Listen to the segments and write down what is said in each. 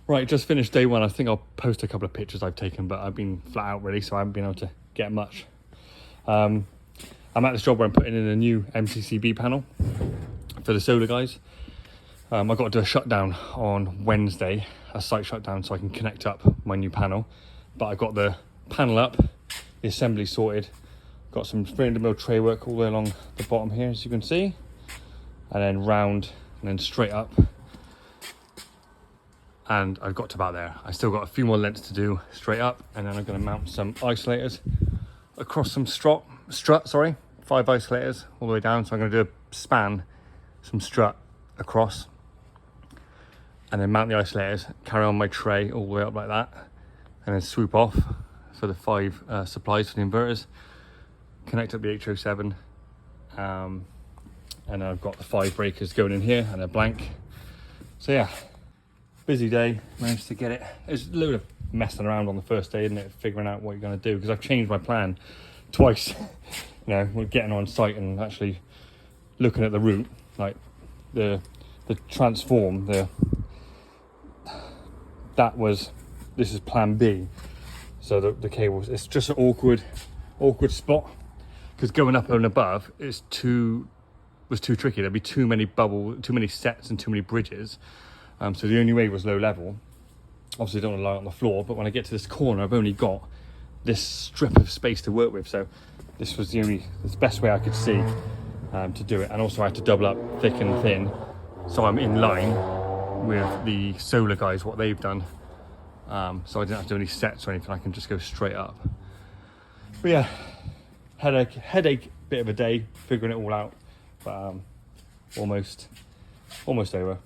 Right, just finished day one. I think I'll post a couple of pictures I've taken, but I've been flat out really, so I haven't been able to get much. I'm at this job where I'm putting in a new MCCB panel for the solar guys. I've got to do a shutdown on Wednesday, a site shutdown, so I can connect up my new panel. But I've got the panel up, the assembly sorted, got some 300mm tray work all the way along the bottom here, as you can see, and then round and then straight up. And I've got to about there. I still got a few more lengths to do straight up, and then I'm going to mount some isolators across some strut, 5 isolators all the way down. So I'm going to do a span, some strut across, and then mount the isolators, carry on my tray all the way up like that, and then swoop off for the 5 supplies for the inverters, connect up the H07, and then I've got the 5 breakers going in here and a blank. So yeah, busy day, managed to get it. There's a load of messing around on the first day, isn't it? Figuring out what you're going to do, because I've changed my plan twice. You know, we're getting on site and actually looking at the route, like the transform, this is plan B. So the cables, it's just an awkward spot, because going up and above was too tricky. There'd be too many sets and too many bridges. So the only way was low level. Obviously, I don't want to lie on the floor, but when I get to this corner, I've only got this strip of space to work with. So this was the best way I could see to do it. And also I had to double up thick and thin, so I'm in line with the solar guys, what they've done. So I didn't have to do any sets or anything. I can just go straight up. But yeah, headache, bit of a day figuring it all out, but almost over.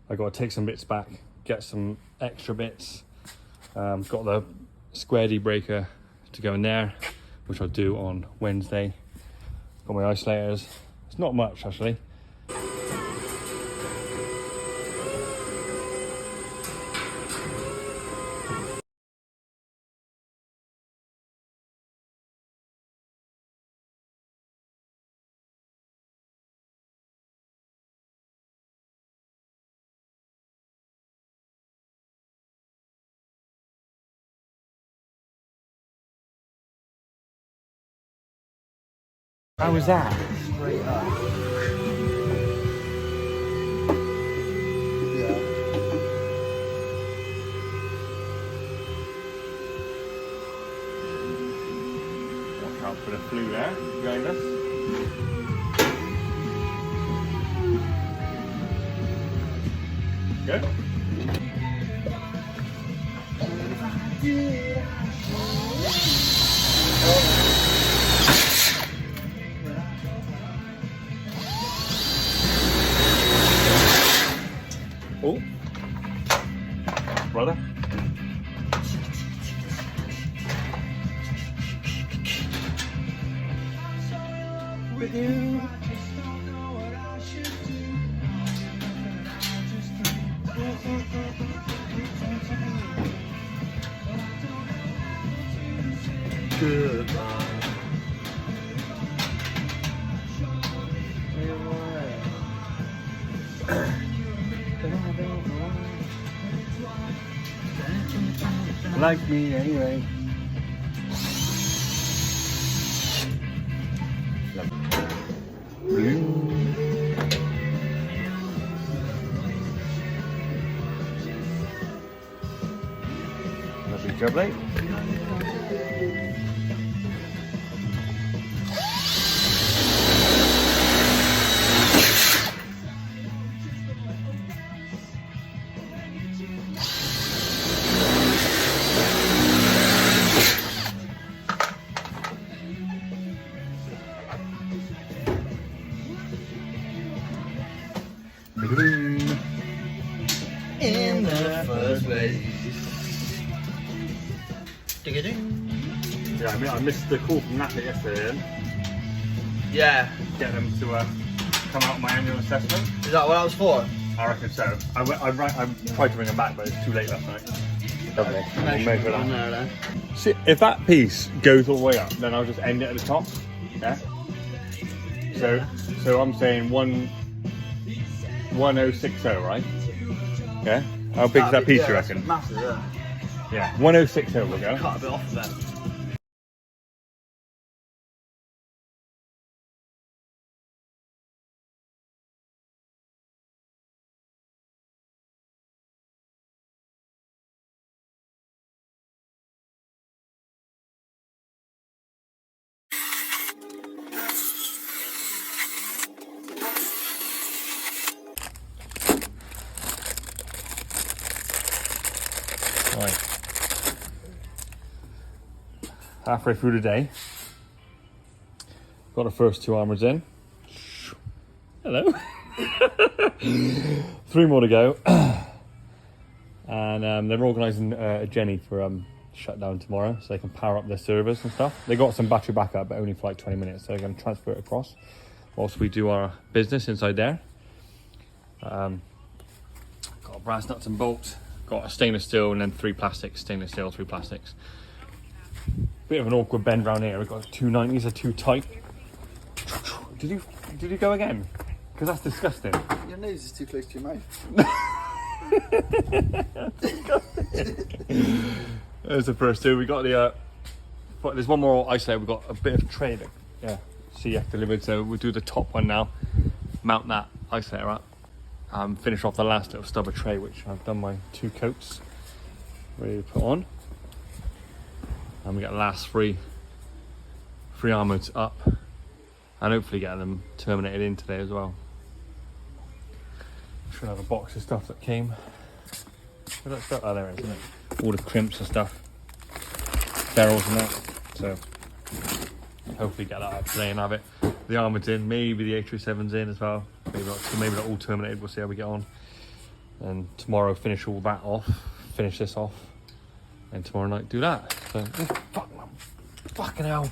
I got to take some bits back, get some extra bits. Got the square D breaker to go in there, which I'll do on Wednesday. Got my isolators. It's not much actually. How was that? Straight up. Yeah. Watch out for the flue there behind us. Good. Oh, brother. With you. Goodbye. Like me anyway. Lovely job, mate. In the first place. Yeah, I missed the call from Napa yesterday then. Yeah. Get them to come out with my annual assessment. Is that what that was for? I reckon so. I tried to bring them back, but it's too late last night. Lovely. We'll measure that. See, if that piece goes all the way up, then I'll just end it at the top. Yeah. So I'm saying 1060, right? Yeah. How big is that piece, you that's reckon? Massive, yeah. Yeah, 106 here we go. Cut a bit off of that. Right. Halfway through the day. Got the first 2 armours in. Hello. 3 more to go. And they're organising a Jenny for shutdown tomorrow, so they can power up their servers and stuff. They got some battery backup, but only for like 20 minutes, so they're going to transfer it across whilst we do our business inside there. Got brass nuts and bolts. Got a stainless steel and then 3 plastics. Stainless steel, 3 plastics. Bit of an awkward bend round here. We've got 290s are too tight. Did you go again? Because that's disgusting. Your nose is too close to your mouth. There's the first 2. We got the. But there's one more isolator. We've got a bit of tray that CF delivered. So we'll do the top one now. Mount that isolator up. Finish off the last little stub of tray, which I've done my 2 coats ready to put on, and we got the last 3 armours up, and hopefully get them terminated in today as well. Should have a box of stuff that came. Where's that stuff? Oh, there it is, isn't it? All the crimps and stuff, barrels and that. So hopefully get that up today and have it. The armour's in, maybe the A37's in as well. Maybe not all terminated, we'll see how we get on. And tomorrow finish all that off, finish this off, and tomorrow night do that. So, fucking hell.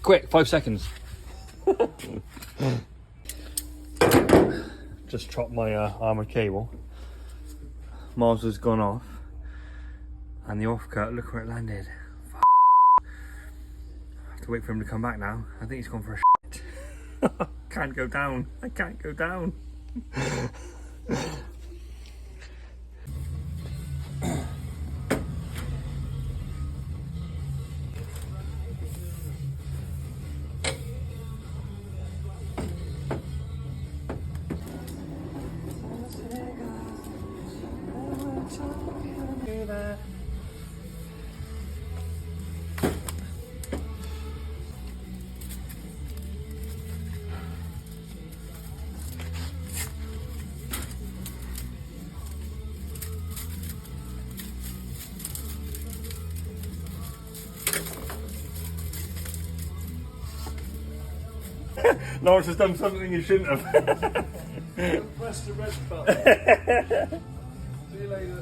Quick, 5 seconds. Just chopped my armour cable. Mars has gone off. And the offcut, look where it landed. I have to wait for him to come back now. I think he's gone for a shit. Can't go down. I can't go down. Lawrence has done something you shouldn't have. Press the red button. See you later.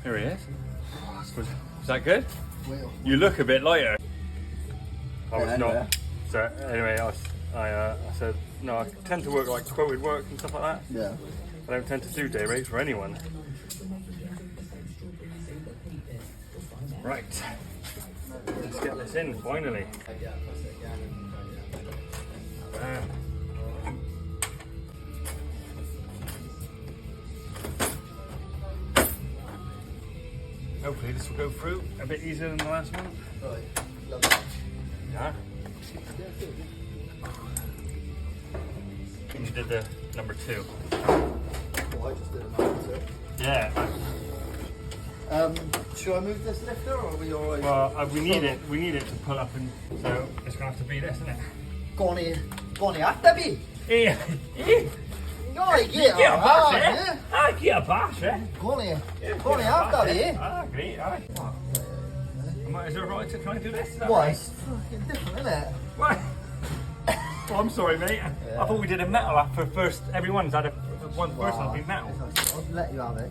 Here he is. Is that good? Well. You look a bit lighter. I was Yeah, not. yeah. So anyway, I said, no, I tend to work like quoted work and stuff like that. Yeah. I don't tend to do day rates for anyone. Right. Let's get this in, finally. Hopefully this will go through a bit easier than the last one. Right. Lovely. Yeah. You did the number 2. Oh, I just did another 2. Yeah. Should I move this lifter or are we alright? Well, we need it. We need it to pull up, and so it's gonna have to be this, isn't it? Gonna have to be. Yeah. Gonna get a pass, eh? I get a pass, eh? Gonna have to be. Ah, great. Aye. I'm Is it alright to try and do this? Why? It's fucking different, isn't it? What? Oh, I'm sorry, mate. I thought we did a metal app for first. Everyone's had one person will be metal. I'll let you have it.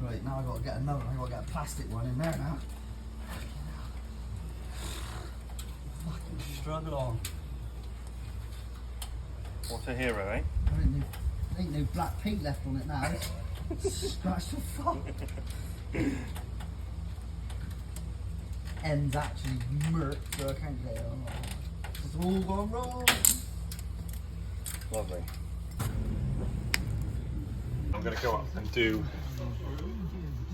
Right, now I've got to get another one. I've got to get a plastic one in there now. Fucking struggle on. What a hero, eh? Ain't no black paint left on it now. Scratch the fuck. End's actually murked, so I can't get it on. It's all gone wrong. Lovely. I'm going to go up and do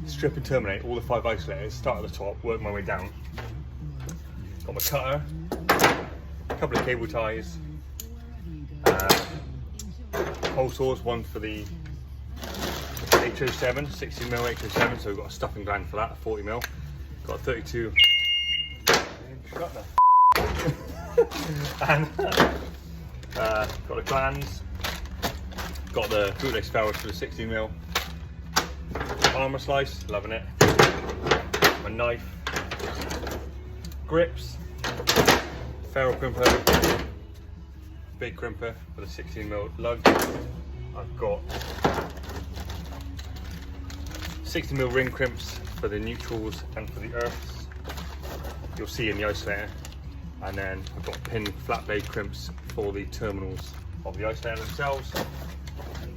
strip and terminate all the 5 isolators, start at the top, work my way down. Got my cutter, a couple of cable ties, hole saws, one for the HO7, 16mm HO7, so we've got a stuffing gland for that, 40mm. Got a 32. Shut the and got the glands, got the bootleg ferrules for the 16mm. Armour slice, loving it. My knife, grips, ferrule crimper, big crimper for the 16mm lug. I've got 60mm ring crimps for the neutrals and for the earths. You'll see in the isolator. And then I've got pin flat blade crimps for the terminals of the isolator themselves.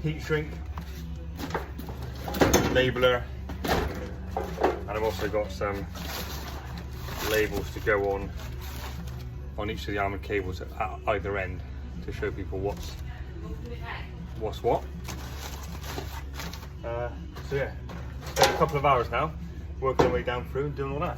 Heat shrink, labeler, and I've also got some labels to go on each of the armoured cables at either end to show people what's what. So yeah, spent a couple of hours now working our way down through and doing all that.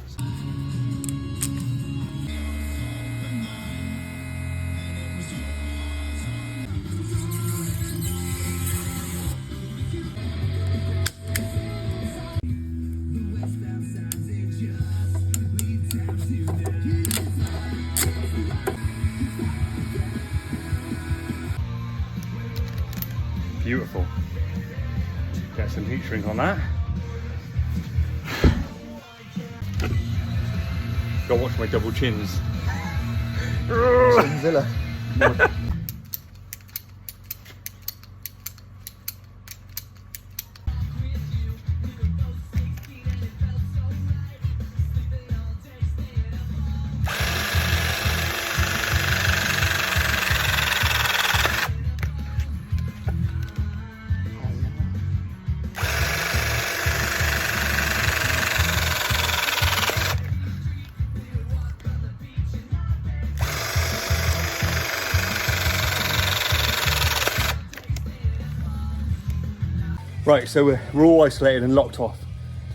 Beautiful. Get some heat shrink on that. Go watch my double chins. Villa. Right, so we're all isolated and locked off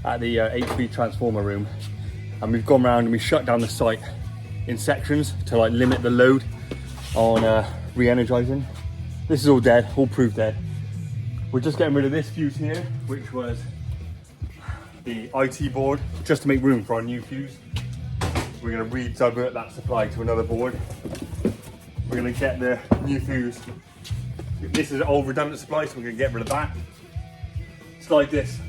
at the HV transformer room, and we've gone around and we shut down the site in sections to like limit the load on re-energizing. This is all dead, all proved dead. We're just getting rid of this fuse here, which was the IT board, just to make room for our new fuse. We're going to re-divert that supply to another board. We're going to get the new fuse. This is an old redundant supply, so we're going to get rid of that. Slide this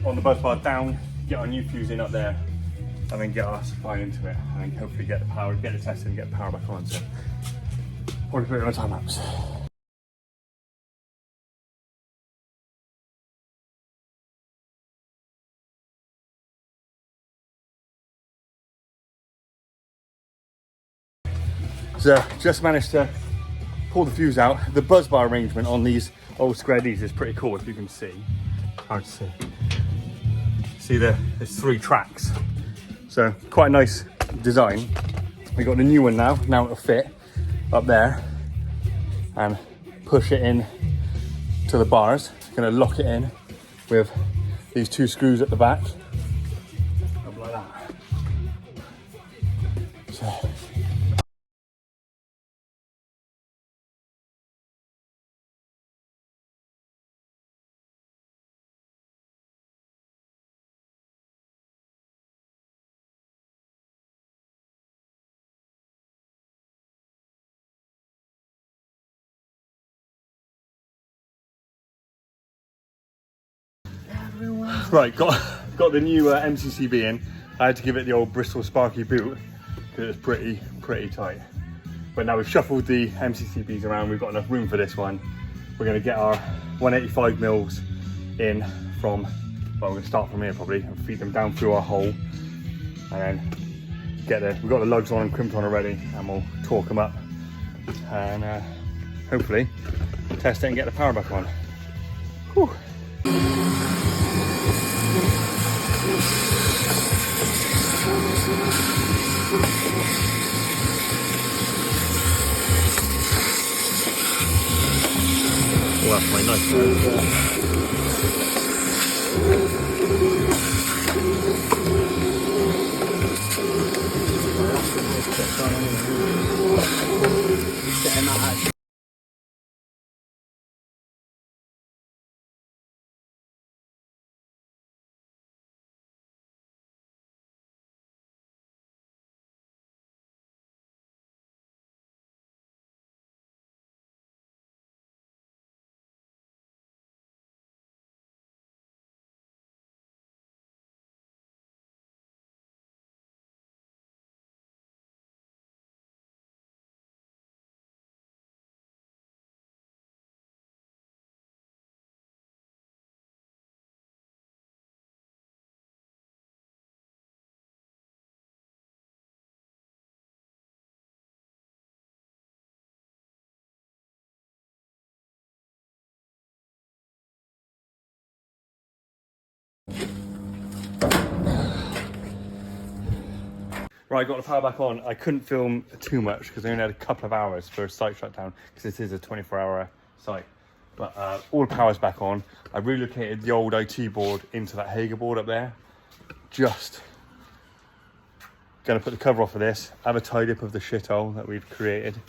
on the buzz bar down, get our new fuse in up there, and then get our supply into it, and then hopefully get the power, get the test and get the power back on. So, probably put it on a time lapse. So, just managed to pull the fuse out. The buzz bar arrangement on these old square Ds is pretty cool, if you can see. Hard to see. See there's 3 tracks. So quite a nice design. We got the new one now it'll fit up there and push it in to the bars. Gonna lock it in with these 2 screws at the back. Up like that. So Right, got the new MCCB in. I had to give it the old Bristol Sparky boot because it's pretty tight. But now we've shuffled the MCCBs around, we've got enough room for this one. We're going to get our 185 mils in from, well, we're going to start from here probably and feed them down through our hole, and then we've got the lugs on and crimped on already, and we'll torque them up and hopefully test it and get the power back on. Whew. Oh, that's my nice Right, got the power back on. I couldn't film too much because I only had a couple of hours for a site shutdown because this is a 24-hour site. But all the power's back on. I relocated the old IT board into that Hager board up there. Just gonna put the cover off of this, have a tidy up of the shithole that we've created,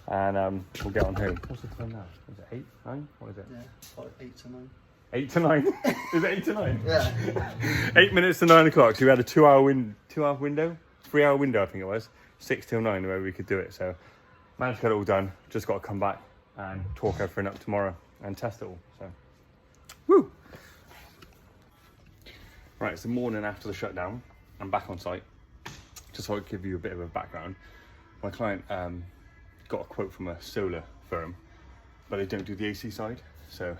and we'll get on home. What's the time now? Is it 8, 9? What is it? Yeah, 8 to 9. 8 to 9? Is it 8 to 9? Yeah. 8 minutes to 9 o'clock. So we had a 2-hour window, 3-hour window, I think it was, 6 till 9 where we could do it. So managed to get it all done. Just got to come back and talk everything up tomorrow and test it all. So, woo! Right, it's the morning after the shutdown. I'm back on site. Just so I give you a bit of a background. My client got a quote from a solar firm, but they don't do the AC side. So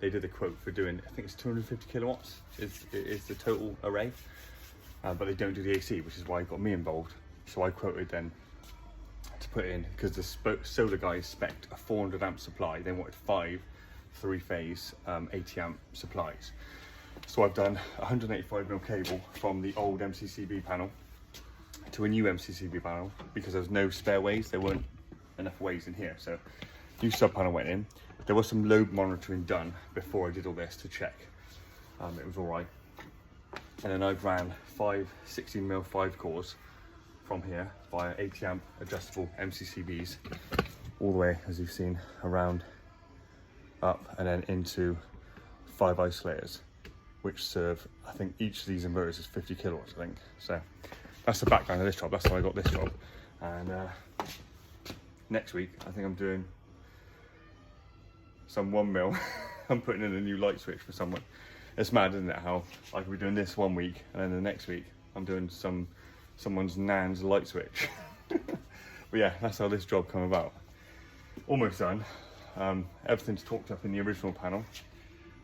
they did a quote for doing, I think it's 250 kilowatts is the total array. But they don't do the AC, which is why it got me involved. So I quoted then to put in, because the solar guys spec'd a 400 amp supply. They wanted 5 3-phase 80 amp supplies. So I've done 185mm cable from the old MCCB panel to a new MCCB panel because there was no spare ways. There weren't enough ways in here. So new sub panel went in. There was some load monitoring done before I did all this to check. It was all right. And then I've ran 5 16mm 5 cores from here via 80 amp adjustable MCCBs all the way, as you've seen, around, up, and then into 5 isolators, which serve, I think each of these inverters is 50 kilowatts, I think. So that's the background of this job. That's how I got this job. And next week, I think I'm doing some 1mm. I'm putting in a new light switch for someone. It's mad, isn't it, how I could be doing this one week and then the next week I'm doing someone's nan's light switch. But yeah, that's how this job came about. Almost done. Everything's torqued up in the original panel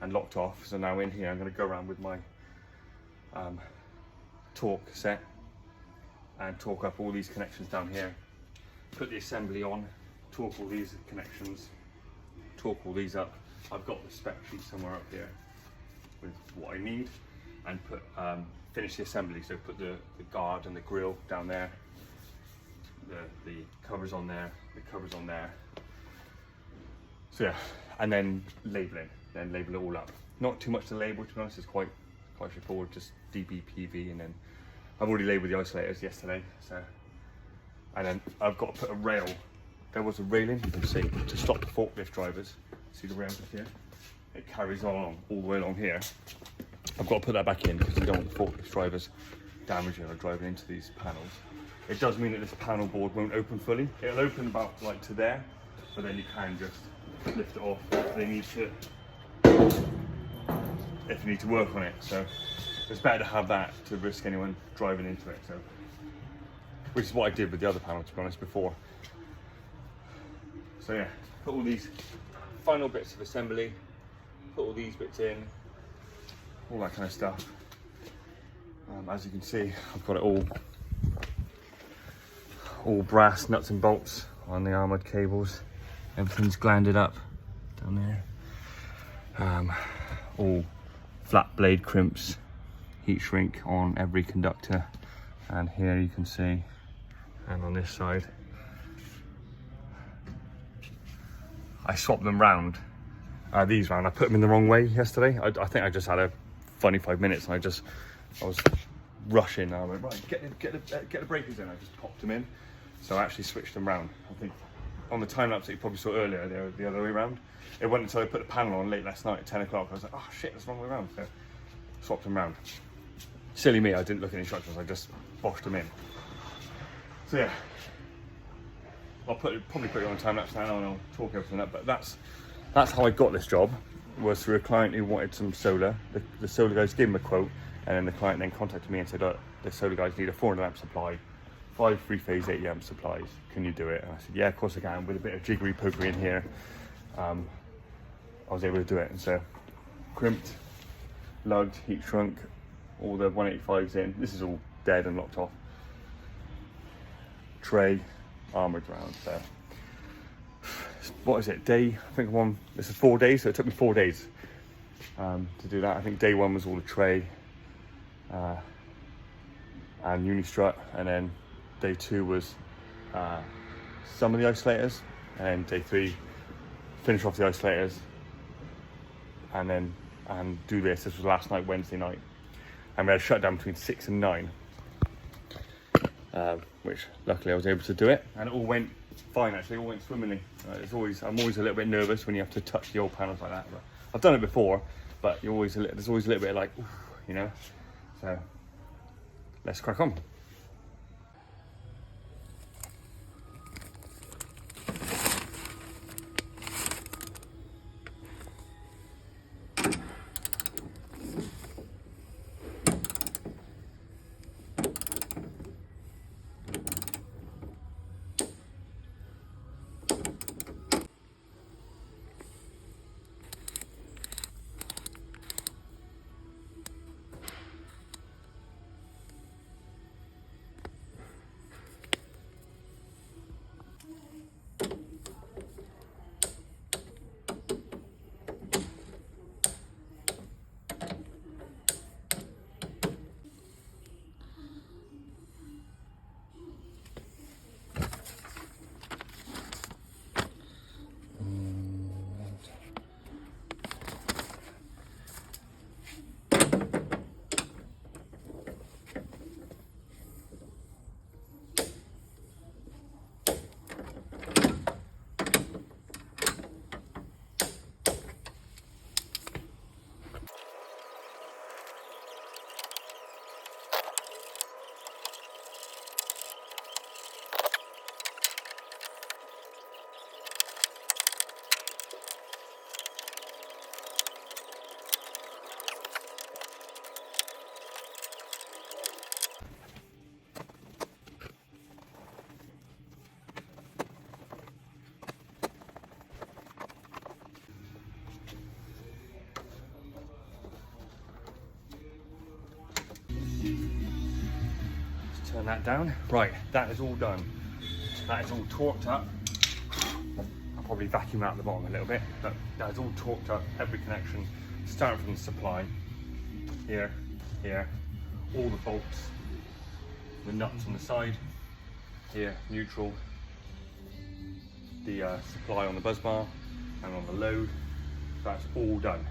and locked off. So now in here I'm going to go around with my torque set and torque up all these connections down here. Put the assembly on, torque all these connections, torque all these up. I've got the spec sheet somewhere up here with what I need, and put finish the assembly. So put the guard and the grill down there, the covers on there, the covers on there. So yeah, and then label it all up. Not too much to label, to be honest. It's quite straightforward, just DB, PV, and then I've already labeled the isolators yesterday. So, and then I've got to put a rail. There was a railing, you can see, to stop the forklift drivers. See the rails up here? It carries on all the way along here. I've got to put that back in because we don't want the forklift drivers damaging or driving into these panels. It does mean that this panel board won't open fully. It'll open about like to there, but then you can just lift it off if they need to. if you need to work on it. So it's better to have that to risk anyone driving into it. So, which is what I did with the other panel, to be honest, before. So yeah, put all these final bits of assembly, put all these bits in, all that kind of stuff. As you can see, I've got it all brass nuts and bolts on the armoured cables. Everything's glanded up down there. All flat blade crimps, heat shrink on every conductor. And here you can see, and on this side, I swapped them round, these round. I put them in the wrong way yesterday. I think I just had a funny 5 minutes, and I was rushing. I went, right, get the breakers in. I just popped them in. So I actually switched them round. I think on the time lapse that you probably saw earlier, they were the other way around. It wasn't until I put the panel on late last night at 10 o'clock. I was like, oh shit, that's the wrong way around. So swapped them round. Silly me, I didn't look at the instructions. I just boshed them in. So yeah. I'll probably put it on a time lapse now, and I'll talk everything up. But that's how I got this job, was through a client who wanted some solar. The solar guys gave him a quote, and then the client then contacted me and said, look, the solar guys need a 400 amp supply, 5 3-phase 80 amp supplies. Can you do it? And I said, yeah, of course I can. With a bit of jiggery pokery in here, I was able to do it. And so crimped, lugged, heat shrunk, all the 185s in. This is all dead and locked off. Tray, armoured round. So what is it, day, I think this is 4 days, so it took me 4 days to do that. I think day one was all the tray and uni-strut, and then day 2 was some of the isolators, and then day 3 finish off the isolators, and do this. This was last night, Wednesday night, and we had a shutdown between 6 and 9. Which luckily I was able to do it, and it all went fine. Actually, it all went swimmingly. I'm always a little bit nervous when you have to touch the old panels like that. But I've done it before, but there's always a little bit like, oof, you know. So let's crack on. Turn that down. Right, that is all done. That is all torqued up. I'll probably vacuum out the bottom a little bit, but that is all torqued up, every connection, starting from the supply, here, all the bolts, the nuts on the side, here, neutral, the supply on the buzz bar, and on the load. That's all done.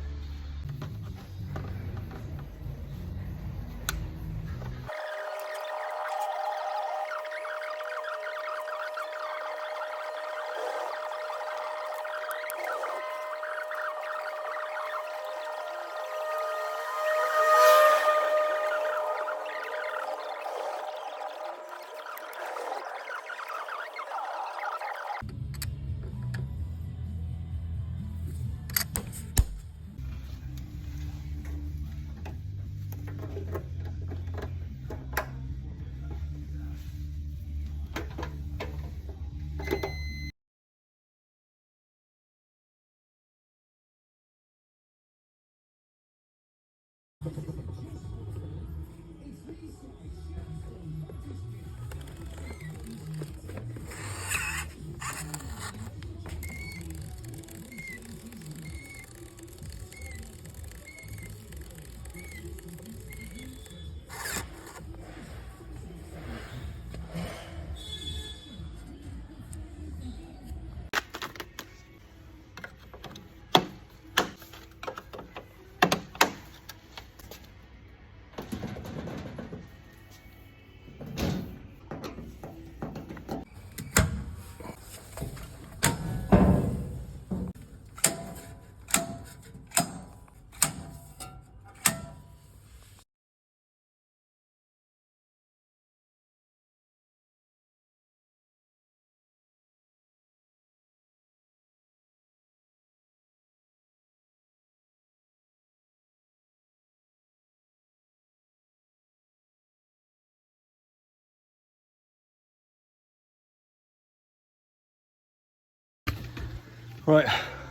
Right,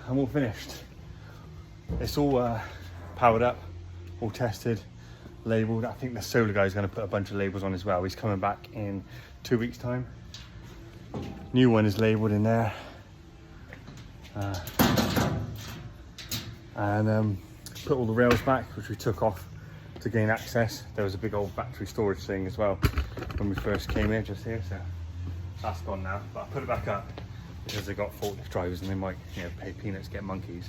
I'm all finished. It's all powered up, all tested, labelled. I think the solar guy's going to put a bunch of labels on as well. He's coming back in 2 weeks' time. New one is labelled in there. And put all the rails back, which we took off to gain access. There was a big old battery storage thing as well when we first came in, just here, so that's gone now. But I put it back up because they got forklift drivers and they might, you know, pay peanuts, get monkeys.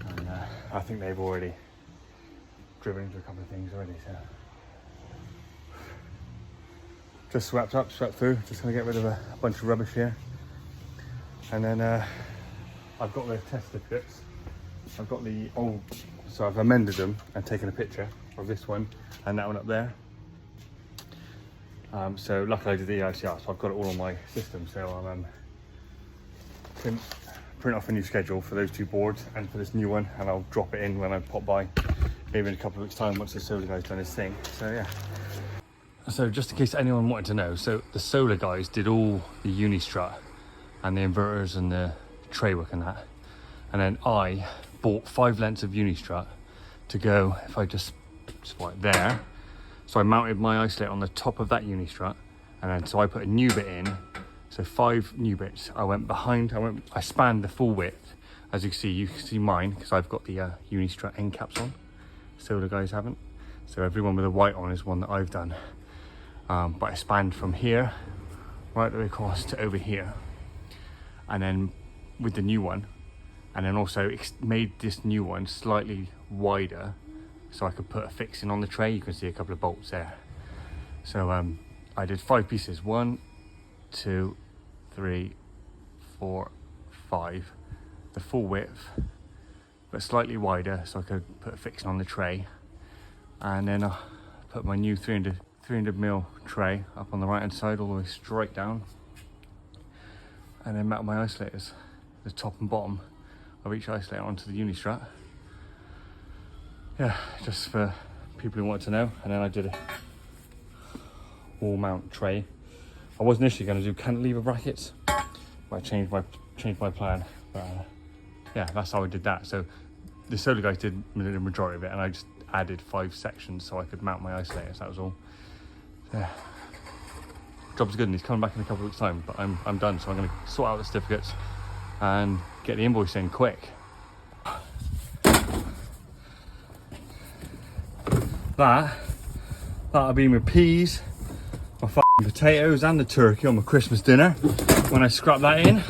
And I think they've already driven into a couple of things already, so. Just swept through, just gonna get rid of a bunch of rubbish here. And then I've got the test certificates. I've got the old, so I've amended them and taken a picture of this one and that one up there. So luckily I did the EICR, so I've got it all on my system. So I'll print off a new schedule for those two boards and for this new one, and I'll drop it in when I pop by, maybe in a couple of weeks' time once the solar guy's done his thing. So yeah. So just in case anyone wanted to know, so the solar guys did all the Unistrut and the inverters and the tray work and that, and then I bought 5 lengths of Unistrut to go, if I just spot there. So I mounted my isolator on the top of that Unistrut, and then so I put a new bit in, so 5 new bits. I went behind, I spanned the full width. As you can see mine, because I've got the Unistrut end caps on. Solar guys haven't. So everyone with the white on is one that I've done. But I spanned from here right the way across to over here, and then with the new one, and then also made this new one slightly wider so I could put a fixing on the tray. You can see a couple of bolts there. So I did 5 pieces, 1, 2, 3, 4, 5, the full width but slightly wider so I could put a fixing on the tray. And then I put my new 300mm tray up on the right hand side all the way straight down, and then mount my isolators, the top and bottom of each isolator onto the Unistrut. Yeah, just for people who want to know. And then I did a wall mount tray. I was initially going to do cantilever brackets, but I changed my plan. But yeah, that's how I did that. So the solar guys did the majority of it, and I just added 5 sections so I could mount my isolators. That was all. Yeah, job's good, and he's coming back in a couple of weeks' time. But I'm done, so I'm going to sort out the certificates and get the invoice in quick. That'll be my peas, my fucking potatoes, and the turkey on my Christmas dinner when I scrap that in.